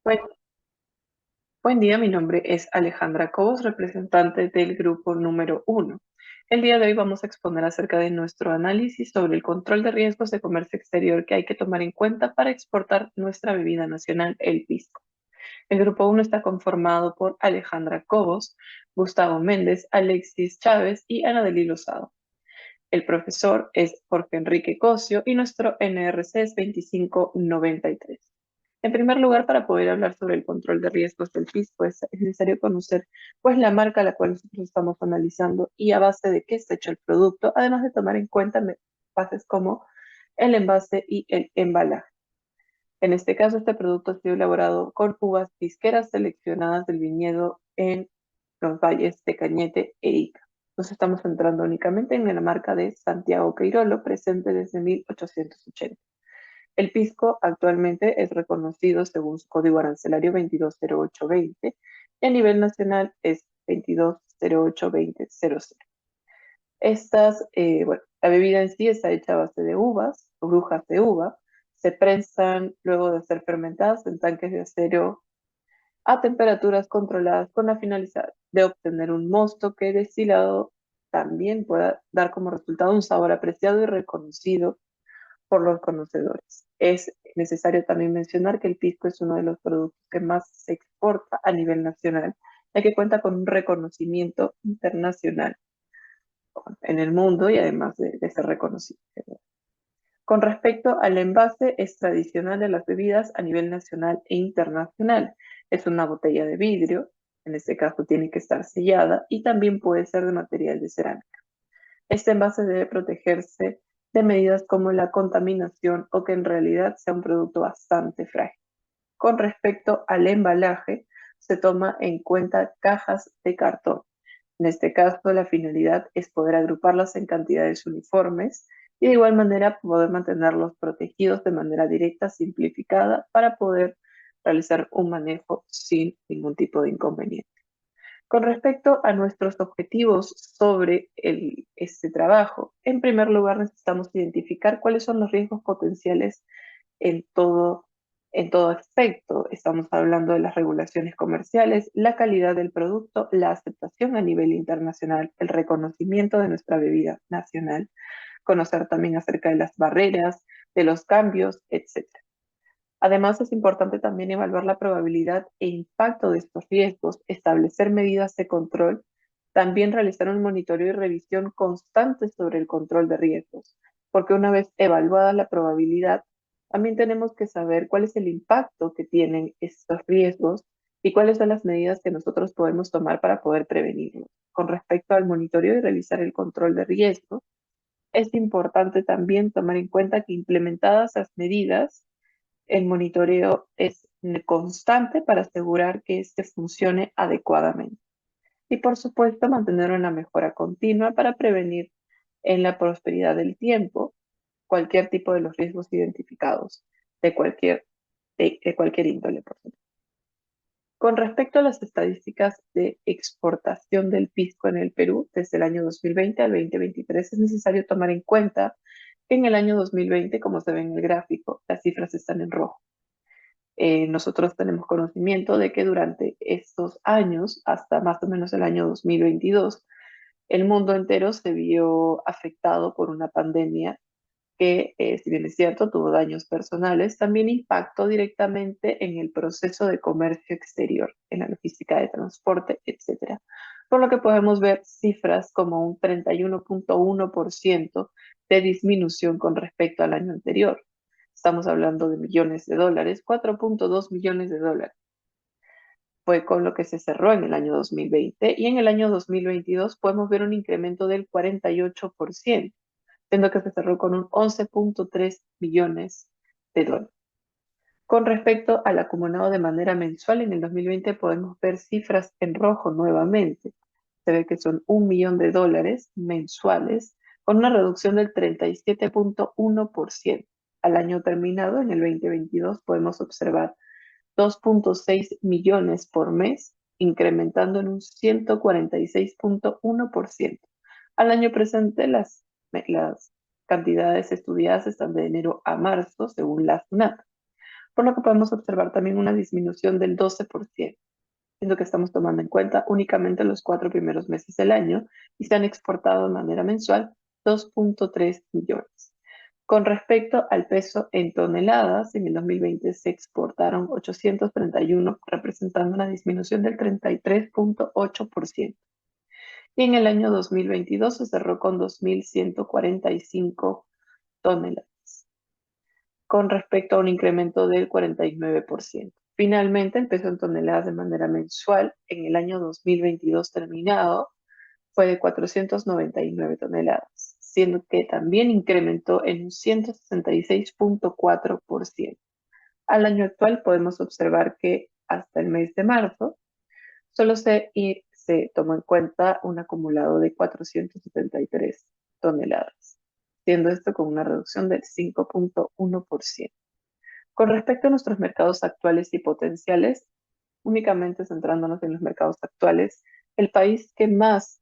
Buen, buen día, mi nombre es Alejandra Cobos, representante del grupo número uno. El día de hoy vamos a exponer acerca de nuestro análisis sobre el control de riesgos de comercio exterior que hay que tomar en cuenta para exportar nuestra bebida nacional, el pisco. El grupo uno está conformado por Alejandra Cobos, Gustavo Méndez, Alexis Chávez y Ana Delí Lozado. El profesor es Jorge Enrique Cosio y nuestro NRC es 2593. En primer lugar, para poder hablar sobre el control de riesgos del fisco, es necesario conocer pues, la marca a la cual nosotros estamos analizando y a base de qué está hecho el producto, además de tomar en cuenta bases como el envase y el embalaje. En este caso, este producto ha sido elaborado con uvas pisqueras seleccionadas del viñedo en los valles de Cañete e Ica. Nos estamos centrando únicamente en la marca de Santiago Queirolo, presente desde 1880. El pisco actualmente es reconocido según su código arancelario 220820 y a nivel nacional es 22082000. La bebida en sí está hecha a base de uvas, brujas de uva, se prensan luego de ser fermentadas en tanques de acero a temperaturas controladas con la finalidad de obtener un mosto que destilado también pueda dar como resultado un sabor apreciado y reconocido por los conocedores. Es necesario también mencionar que el pisco es uno de los productos que más se exporta a nivel nacional, ya que cuenta con un reconocimiento internacional en el mundo y además de ser reconocido. Con respecto al envase, es tradicional de las bebidas a nivel nacional e internacional. Es una botella de vidrio, en este caso tiene que estar sellada y también puede ser de material de cerámica. Este envase debe protegerse de medidas como la contaminación o que en realidad sea un producto bastante frágil. Con respecto al embalaje, se toma en cuenta cajas de cartón. En este caso, la finalidad es poder agruparlas en cantidades uniformes y de igual manera poder mantenerlos protegidos de manera directa, simplificada, para poder realizar un manejo sin ningún tipo de inconveniente. Con respecto a nuestros objetivos sobre este trabajo, en primer lugar necesitamos identificar cuáles son los riesgos potenciales en todo, en todo aspecto. Estamos hablando de las regulaciones comerciales, la calidad del producto, la aceptación a nivel internacional, el reconocimiento de nuestra bebida nacional, conocer también acerca de las barreras, de los cambios, etc. Además, es importante también evaluar la probabilidad e impacto de estos riesgos, establecer medidas de control, también realizar un monitoreo y revisión constante sobre el control de riesgos, porque una vez evaluada la probabilidad, también tenemos que saber cuál es el impacto que tienen estos riesgos y cuáles son las medidas que nosotros podemos tomar para poder prevenirlos. Con respecto al monitoreo y realizar el control de riesgos, es importante también tomar en cuenta que implementadas las medidas, el monitoreo es constante para asegurar que éste funcione adecuadamente. Y por supuesto, mantener una mejora continua para prevenir en la prosperidad del tiempo cualquier tipo de los riesgos identificados de cualquier índole, por supuesto. Con respecto a las estadísticas de exportación del pisco en el Perú desde el año 2020 al 2023, es necesario tomar en cuenta que en el año 2020, como se ve en el gráfico, las cifras están en rojo. Nosotros tenemos conocimiento de que durante estos años, hasta más o menos el año 2022, el mundo entero se vio afectado por una pandemia que, si bien es cierto, tuvo daños personales, también impactó directamente en el proceso de comercio exterior, en la logística de transporte, etcétera. Por lo que podemos ver cifras como un 31.1% de disminución con respecto al año anterior. Estamos hablando de millones de dólares, 4.2 millones de dólares. Fue con lo que se cerró en el año 2020 y en el año 2022 podemos ver un incremento del 48%, siendo que se cerró con un 11.3 millones de dólares. Con respecto al acumulado de manera mensual, en el 2020 podemos ver cifras en rojo nuevamente. Se ve que son 1 millón de dólares mensuales, con una reducción del 37.1%. Al año terminado, en el 2022, podemos observar 2.6 millones por mes, incrementando en un 146.1%. Al año presente, las cantidades estudiadas están de enero a marzo, según la SUNAT. por lo que podemos observar también una disminución del 12%, siendo que estamos tomando en cuenta únicamente los 4 primeros meses del año y se han exportado de manera mensual 2,3 millones. Con respecto al peso en toneladas, en el 2020 se exportaron 831, representando una disminución del 33,8%. Y en el año 2022 se cerró con 2.145 toneladas, con respecto a un incremento del 49%. Finalmente, el peso en toneladas de manera mensual en el año 2022 terminado fue de 499 toneladas, siendo que también incrementó en un 166,4%. Al año actual podemos observar que hasta el mes de marzo solo se tomó en cuenta un acumulado de 473 toneladas, siendo esto con una reducción del 5,1%. Con respecto a nuestros mercados actuales y potenciales, únicamente centrándonos en los mercados actuales, el país que más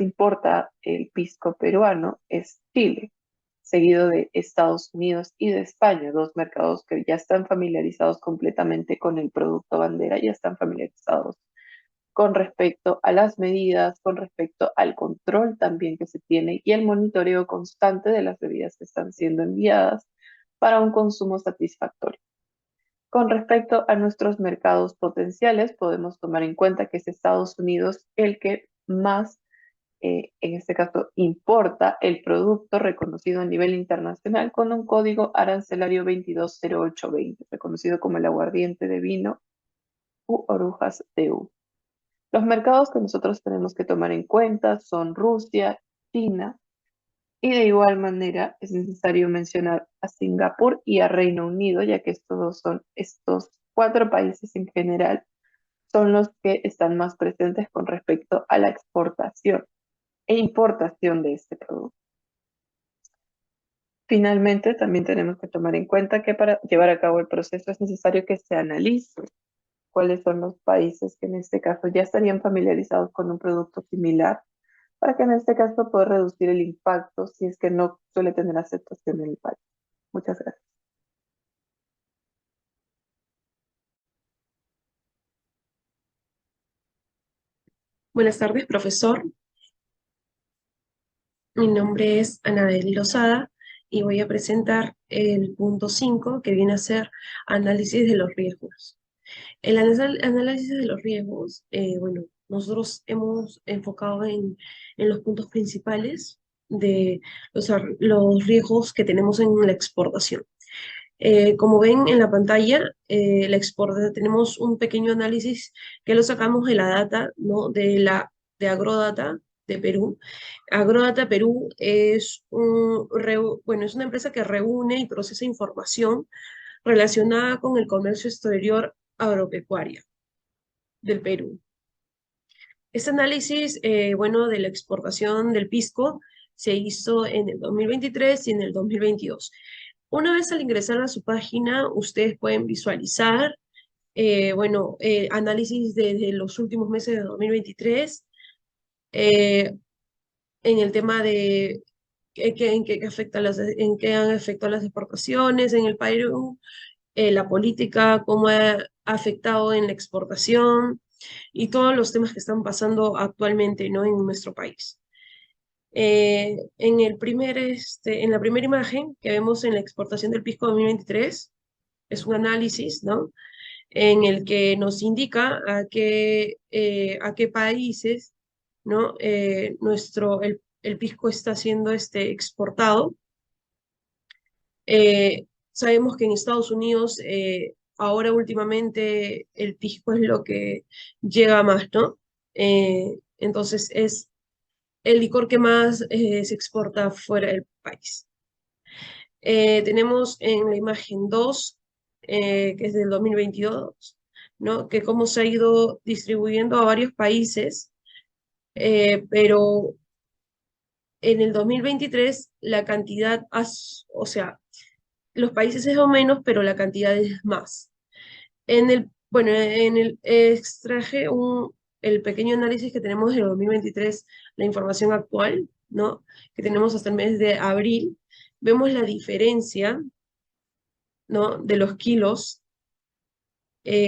importa el pisco peruano es Chile, seguido de Estados Unidos y de España, dos mercados que ya están familiarizados completamente con el producto bandera, ya están familiarizados con respecto a las medidas, con respecto al control también que se tiene y el monitoreo constante de las bebidas que están siendo enviadas para un consumo satisfactorio. Con respecto a nuestros mercados potenciales, podemos tomar en cuenta que es Estados Unidos el que más, en este caso, importa el producto reconocido a nivel internacional con un código arancelario 220820, reconocido como el aguardiente de vino u orujas de uva. Los mercados que nosotros tenemos que tomar en cuenta son Rusia, China, y de igual manera es necesario mencionar a Singapur y a Reino Unido, ya que estos 4 países en general son los que están más presentes con respecto a la exportación e importación de este producto. Finalmente, también tenemos que tomar en cuenta que para llevar a cabo el proceso es necesario que se analice cuáles son los países que en este caso ya estarían familiarizados con un producto similar, para que en este caso pueda reducir el impacto si es que no suele tener aceptación en el país. Muchas gracias. Buenas tardes, profesor. Mi nombre es Anabel Lozada y voy a presentar el punto 5, que viene a ser análisis de los riesgos. El análisis de los riesgos, bueno, nosotros hemos enfocado en los puntos principales de los riesgos que tenemos en la exportación. Como ven en la pantalla, tenemos un pequeño análisis que lo sacamos de la data, ¿no? De Agrodata de Perú. Agrodata Perú bueno, es una empresa que reúne y procesa información relacionada con el comercio exterior agropecuario del Perú. Este análisis, bueno, de la exportación del pisco se hizo en el 2023 y en el 2022. Una vez al ingresar a su página, ustedes pueden visualizar, bueno, análisis desde los últimos meses de 2023, eh, en el tema de en qué han afectado las exportaciones en el Perú, la política, cómo ha afectado en la exportación y todos los temas que están pasando actualmente, ¿no? En nuestro país. En la primera imagen que vemos en la exportación del pisco 2023, es un análisis, ¿no? En el que nos indica a qué países, ¿no? El pisco está siendo exportado. Sabemos que en Estados Unidos, ahora últimamente, el pisco es lo que llega más, ¿no? Entonces es el licor que más se exporta fuera del país. Tenemos en la imagen 2, que es del 2022, ¿no? Que cómo se ha ido distribuyendo a varios países, pero en el 2023 la cantidad, o sea, los países es o menos, pero la cantidad es más. Bueno, extraje el pequeño análisis que tenemos del 2023, la información actual, ¿no? Que tenemos hasta el mes de abril. Vemos la diferencia ¿no? De los kilos.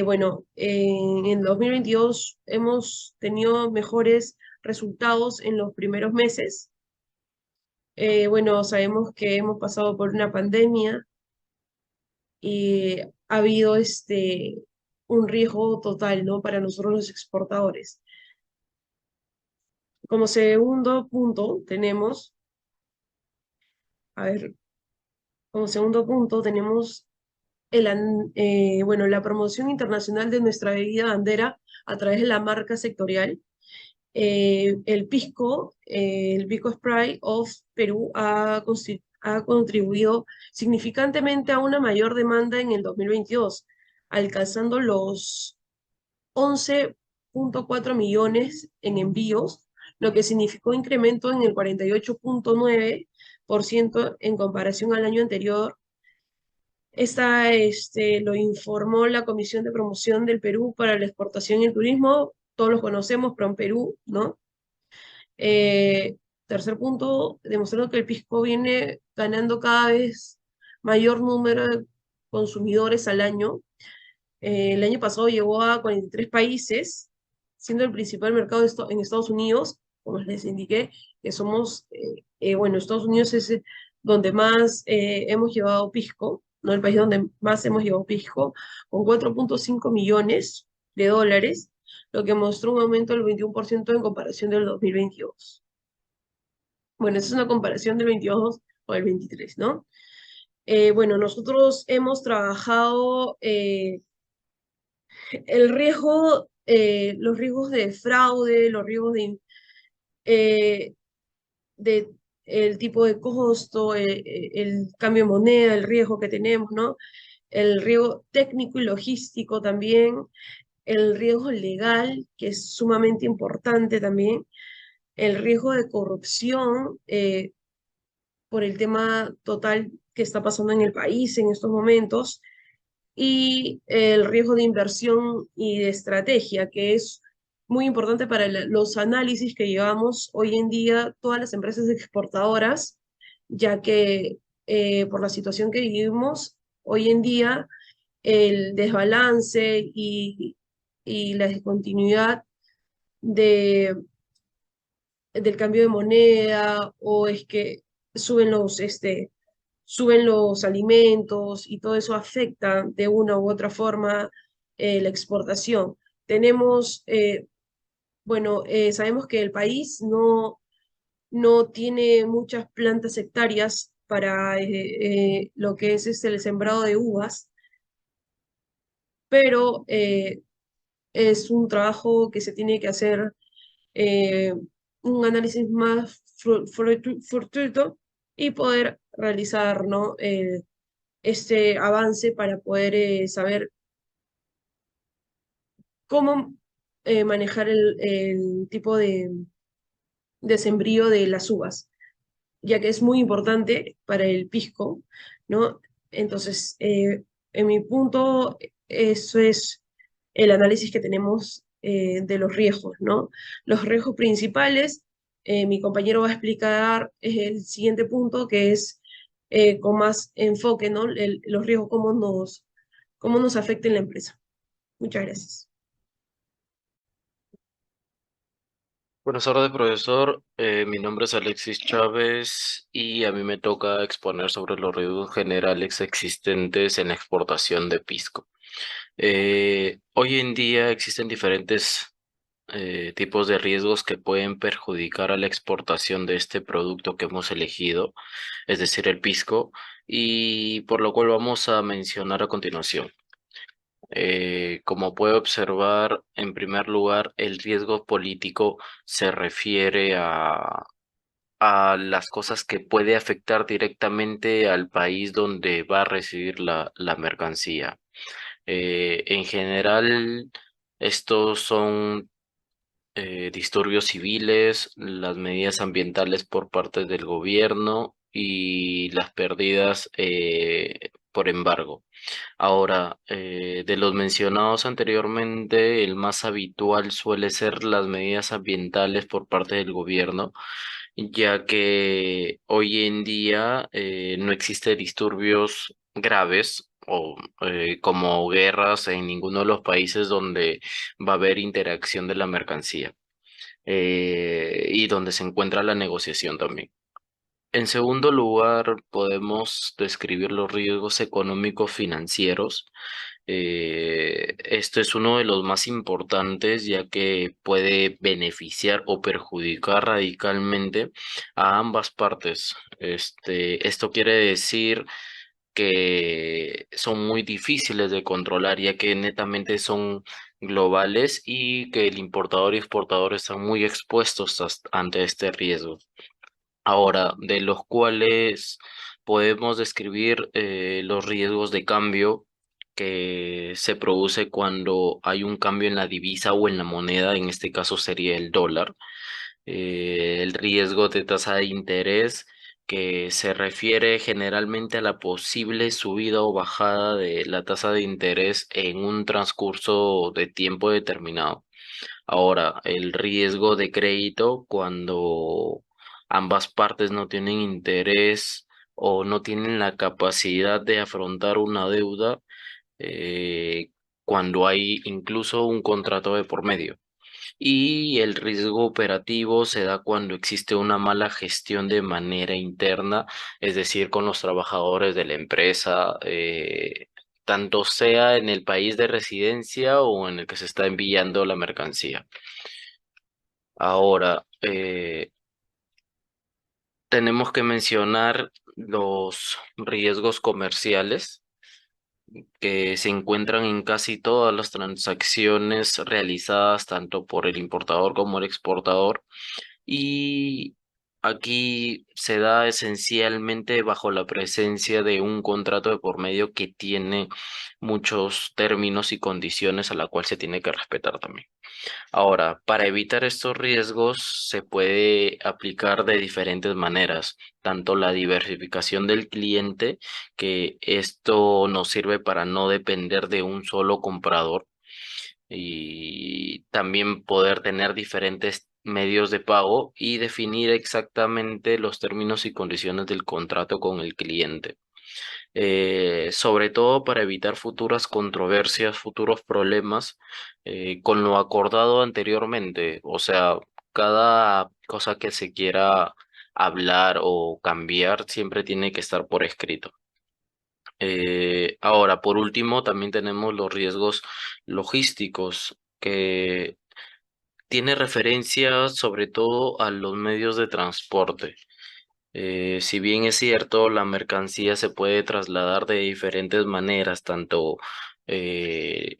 Bueno, en 2022 hemos tenido mejores resultados en los primeros meses. Bueno, sabemos que hemos pasado por una pandemia y ha habido un riesgo total, ¿no? Para nosotros los exportadores. Como segundo punto tenemos, a ver, como segundo punto tenemos bueno, la promoción internacional de nuestra bebida bandera a través de la marca sectorial. El Pisco Spray of Perú ha contribuido significantemente a una mayor demanda en el 2022, alcanzando los 11,4 millones en envíos, lo que significó incremento en el 48,9% en comparación al año anterior. Lo informó la Comisión de Promoción del Perú para la Exportación y el Turismo, todos los conocemos, PROMPERÚ, ¿no? Eh, Tercer punto, demostrando que el pisco viene ganando cada vez mayor número de consumidores al año. El año pasado llegó a 43 países, siendo el principal mercado en Estados Unidos, como les indiqué, que somos, bueno, Estados Unidos es donde más hemos llevado pisco, ¿no? El país donde más hemos llevado pisco, con 4,5 millones de dólares, lo que mostró un aumento del 21% en comparación del 2022. Bueno, esa es una comparación del 22 con el 23, ¿no? Bueno, nosotros hemos trabajado los riesgos de fraude, los riesgos eh, de el tipo de costo, el cambio de moneda, el riesgo que tenemos, ¿no? El riesgo técnico y logístico también, el riesgo legal, que es sumamente importante también, el riesgo de corrupción, por el tema total que está pasando en el país en estos momentos, y el riesgo de inversión y de estrategia, que es muy importante para los análisis que llevamos hoy en día todas las empresas exportadoras, ya que por la situación que vivimos hoy en día, el desbalance y la discontinuidad de, del cambio de moneda, o es que suben suben los alimentos y todo eso afecta de una u otra forma la exportación. Tenemos, bueno, sabemos que el país no tiene muchas plantas hectáreas para lo que es el sembrado de uvas, pero es un trabajo que se tiene que hacer, eh, un análisis más fortuito y poder realizar, ¿no? Este avance para poder saber cómo manejar el tipo de sembrío de las uvas, ya que es muy importante para el pisco, ¿no? Entonces, en mi punto, eso es el análisis que tenemos de los riesgos, ¿no? Los riesgos principales, mi compañero va a explicar el siguiente punto, que es con más enfoque, ¿no? Los riesgos, cómo nos afecta en la empresa. Muchas gracias. Buenas tardes, profesor. Mi nombre es Alexis Chávez y a mí me toca exponer sobre los riesgos generales existentes en la exportación de pisco. Hoy en día existen diferentes tipos de riesgos que pueden perjudicar a la exportación de este producto que hemos elegido, es decir, el pisco, y por lo cual vamos a mencionar a continuación. Como puede observar, en primer lugar, el riesgo político se refiere a las cosas que puede afectar directamente al país donde va a recibir la mercancía. En general, estos son disturbios civiles, las medidas ambientales por parte del gobierno y las pérdidas por embargo. Ahora, de los mencionados anteriormente, el más habitual suele ser las medidas ambientales por parte del gobierno, ya que hoy en día no existen disturbios graves como guerras en ninguno de los países donde va a haber interacción de la mercancía y donde se encuentra la negociación también. En segundo lugar, podemos describir los riesgos económicos financieros. Esto es uno de los más importantes ya que puede beneficiar o perjudicar radicalmente a ambas partes. Esto quiere decir que son muy difíciles de controlar ya que netamente son globales y que el importador y exportador están muy expuestos ante este riesgo. Ahora, de los cuales podemos describir los riesgos de cambio que se produce cuando hay un cambio en la divisa o en la moneda, en este caso sería el dólar. El riesgo de tasa de interés que se refiere generalmente a la posible subida o bajada de la tasa de interés en un transcurso de tiempo determinado. Ahora, el riesgo de crédito cuando ambas partes no tienen interés o no tienen la capacidad de afrontar una deuda eh, cuando hay incluso un contrato de por medio. Y el riesgo operativo se da cuando existe una mala gestión de manera interna, es decir, con los trabajadores de la empresa, tanto sea en el país de residencia o en el que se está enviando la mercancía. Ahora, tenemos que mencionar los riesgos comerciales que se encuentran en casi todas las transacciones realizadas tanto por el importador como el exportador. Y aquí se da esencialmente bajo la presencia de un contrato de por medio que tiene muchos términos y condiciones a la cual se tiene que respetar también. Ahora, para evitar estos riesgos se puede aplicar de diferentes maneras, tanto la diversificación del cliente, que esto nos sirve para no depender de un solo comprador y también poder tener diferentes medios de pago y definir exactamente los términos y condiciones del contrato con el cliente, sobre todo para evitar futuras controversias, futuros problemas con lo acordado anteriormente. O sea, cada cosa que se quiera hablar o cambiar siempre tiene que estar por escrito. Ahora, por último, también tenemos los riesgos logísticos, que tiene referencia sobre todo a los medios de transporte. Si bien es cierto, la mercancía se puede trasladar de diferentes maneras, tanto eh,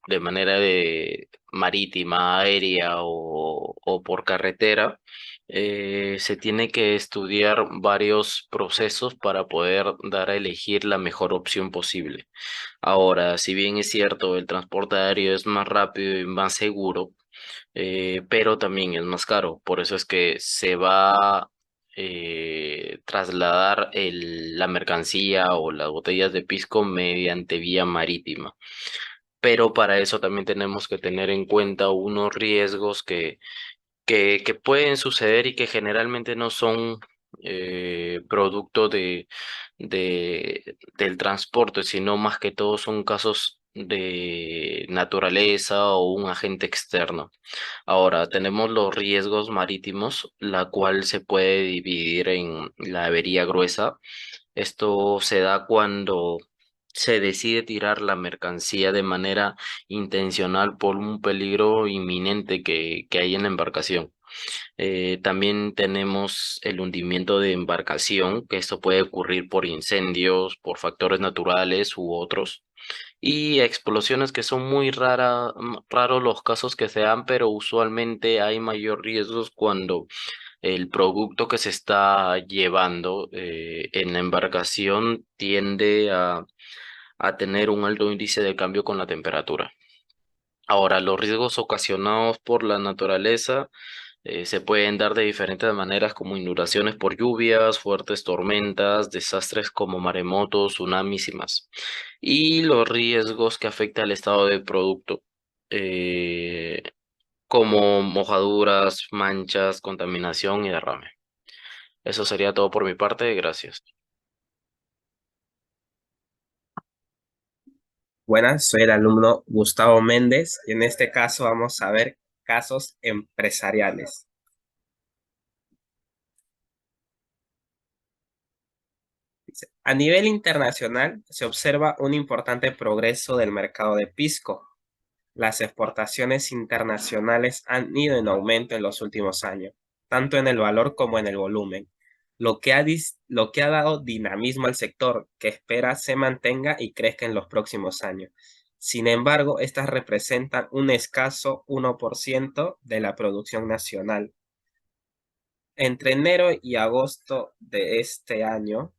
de manera de marítima, aérea o por carretera, se tiene que estudiar varios procesos para poder dar a elegir la mejor opción posible. Ahora, si bien es cierto, el transporte aéreo es más rápido y más seguro, pero también es más caro. Por eso es que se va a trasladar la mercancía o las botellas de pisco mediante vía marítima. Pero para eso también tenemos que tener en cuenta unos riesgos que pueden suceder y que generalmente no son producto del transporte, sino más que todo son casos de naturaleza o un agente externo. Ahora, tenemos los riesgos marítimos, la cual se puede dividir en la avería gruesa. Esto se da cuando se decide tirar la mercancía de manera intencional por un peligro inminente que hay en la embarcación. También tenemos el hundimiento de embarcación, que esto puede ocurrir por incendios, por factores naturales u otros. Y explosiones que son muy raros los casos que se dan, pero usualmente hay mayor riesgos cuando el producto que se está llevando en la embarcación tiende a tener un alto índice de cambio con la temperatura. Ahora, los riesgos ocasionados por la naturaleza se pueden dar de diferentes maneras como inundaciones por lluvias, fuertes tormentas, desastres como maremotos, tsunamis y más. Y los riesgos que afectan al estado del producto, eh, como mojaduras, manchas, contaminación y derrame. Eso sería todo por mi parte. Gracias. Buenas, soy el alumno Gustavo Méndez y en este caso vamos a ver casos empresariales. A nivel internacional se observa un importante progreso del mercado de pisco. Las exportaciones internacionales han ido en aumento en los últimos años, tanto en el valor como en el volumen, lo que ha dado dinamismo al sector, que espera se mantenga y crezca en los próximos años. Sin embargo, estas representan un escaso 1% de la producción nacional. Entre enero y agosto de este año,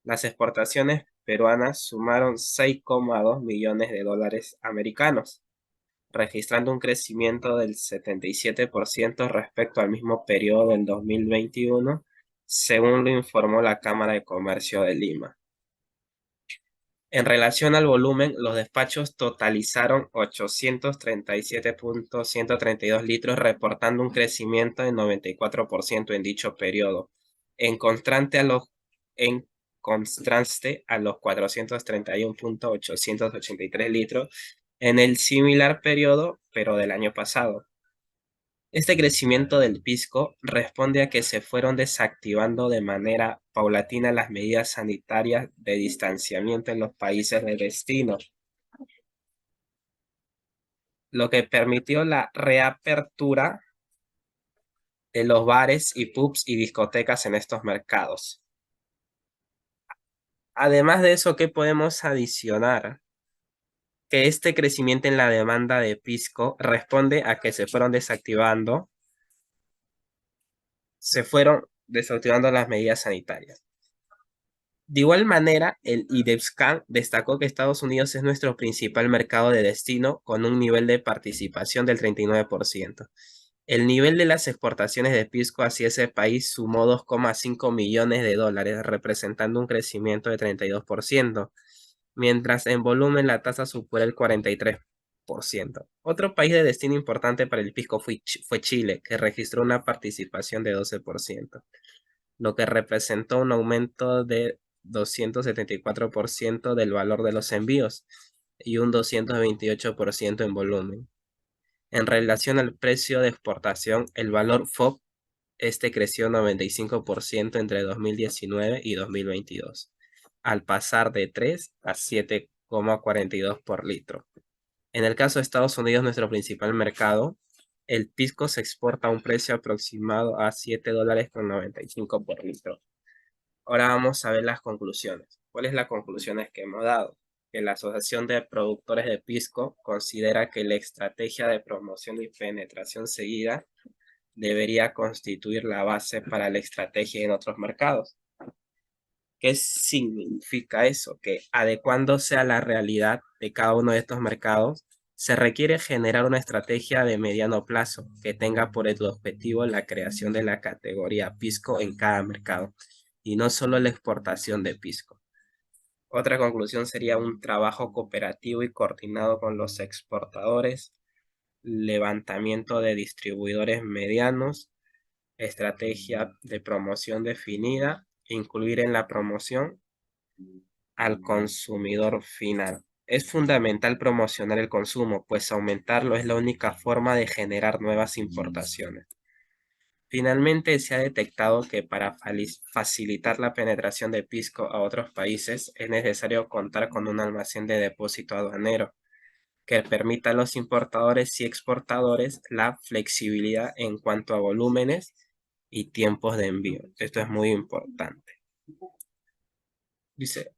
las exportaciones peruanas sumaron 6,2 millones de dólares americanos, registrando un crecimiento del 77% respecto al mismo periodo del 2021, según lo informó la Cámara de Comercio de Lima. En relación al volumen, los despachos totalizaron 837.132 litros, reportando un crecimiento de 94% en dicho periodo, en contraste a los 431.883 litros en el similar periodo, pero del año pasado. Este crecimiento del pisco responde a que se fueron desactivando de manera paulatina las medidas sanitarias de distanciamiento en los países de destino, lo que permitió la reapertura de los bares y pubs y discotecas en estos mercados. Además de eso, ¿qué podemos adicionar? Que este crecimiento en la demanda de pisco responde a que se fueron desactivando las medidas sanitarias. De igual manera, el IDEPSCAN destacó que Estados Unidos es nuestro principal mercado de destino con un nivel de participación del 39%. El nivel de las exportaciones de pisco hacia ese país sumó 2,5 millones de dólares, representando un crecimiento de 32%, mientras en volumen la tasa supera el 43%. Otro país de destino importante para el pisco fue Chile, que registró una participación de 12%, lo que representó un aumento de 274% del valor de los envíos y un 228% en volumen. En relación al precio de exportación, el valor FOB creció 95% entre 2019 y 2022, al pasar de 3 a 7,42 por litro. En el caso de Estados Unidos, nuestro principal mercado, el pisco se exporta a un precio aproximado a $7.95 por litro. Ahora vamos a ver las conclusiones. ¿Cuáles son las conclusiones que hemos dado? Que la Asociación de Productores de Pisco considera que la estrategia de promoción y penetración seguida debería constituir la base para la estrategia en otros mercados. ¿Qué significa eso? Que adecuándose a la realidad de cada uno de estos mercados, se requiere generar una estrategia de mediano plazo que tenga por el objetivo la creación de la categoría pisco en cada mercado y no solo la exportación de pisco. Otra conclusión sería un trabajo cooperativo y coordinado con los exportadores, levantamiento de distribuidores medianos, estrategia de promoción definida, incluir en la promoción al consumidor final. Es fundamental promocionar el consumo, pues aumentarlo es la única forma de generar nuevas importaciones. Finalmente, se ha detectado que para facilitar la penetración de pisco a otros países es necesario contar con un almacén de depósito aduanero que permita a los importadores y exportadores la flexibilidad en cuanto a volúmenes y tiempos de envío. Esto es muy importante. Dice,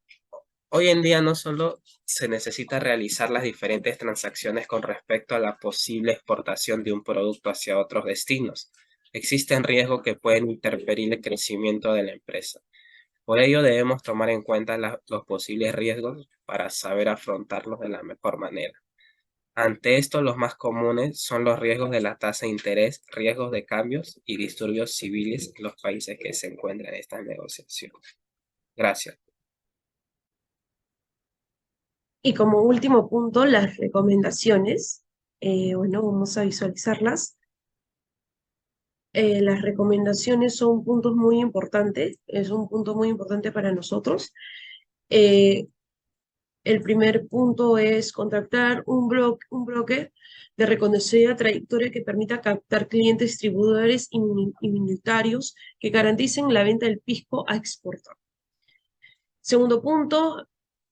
hoy en día no solo se necesita realizar las diferentes transacciones con respecto a la posible exportación de un producto hacia otros destinos. Existen riesgos que pueden interferir el crecimiento de la empresa. Por ello debemos tomar en cuenta los posibles riesgos para saber afrontarlos de la mejor manera. Ante esto, los más comunes son los riesgos de la tasa de interés, riesgos de cambios y disturbios civiles en los países que se encuentran en estas negociaciones. Gracias. Y como último punto, las recomendaciones. Bueno, vamos a visualizarlas. Las recomendaciones son puntos muy importantes, es un punto muy importante para nosotros. El primer punto es contratar un broker de reconocida trayectoria que permita captar clientes, distribuidores y minoritarios que garanticen la venta del pisco a exportar. Segundo punto,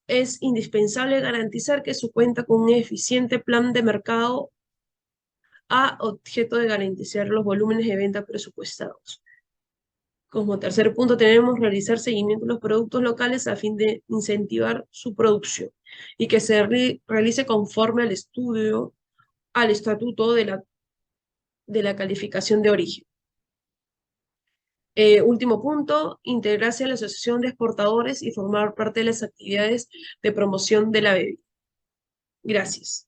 es indispensable garantizar que su cuenta con un eficiente plan de mercado a objeto de garantizar los volúmenes de venta presupuestados. Como tercer punto, tenemos realizar seguimiento de los productos locales a fin de incentivar su producción y que se realice conforme al estatuto de la calificación de origen. Último punto, integrarse a la Asociación de Exportadores y formar parte de las actividades de promoción de la bebida. Gracias.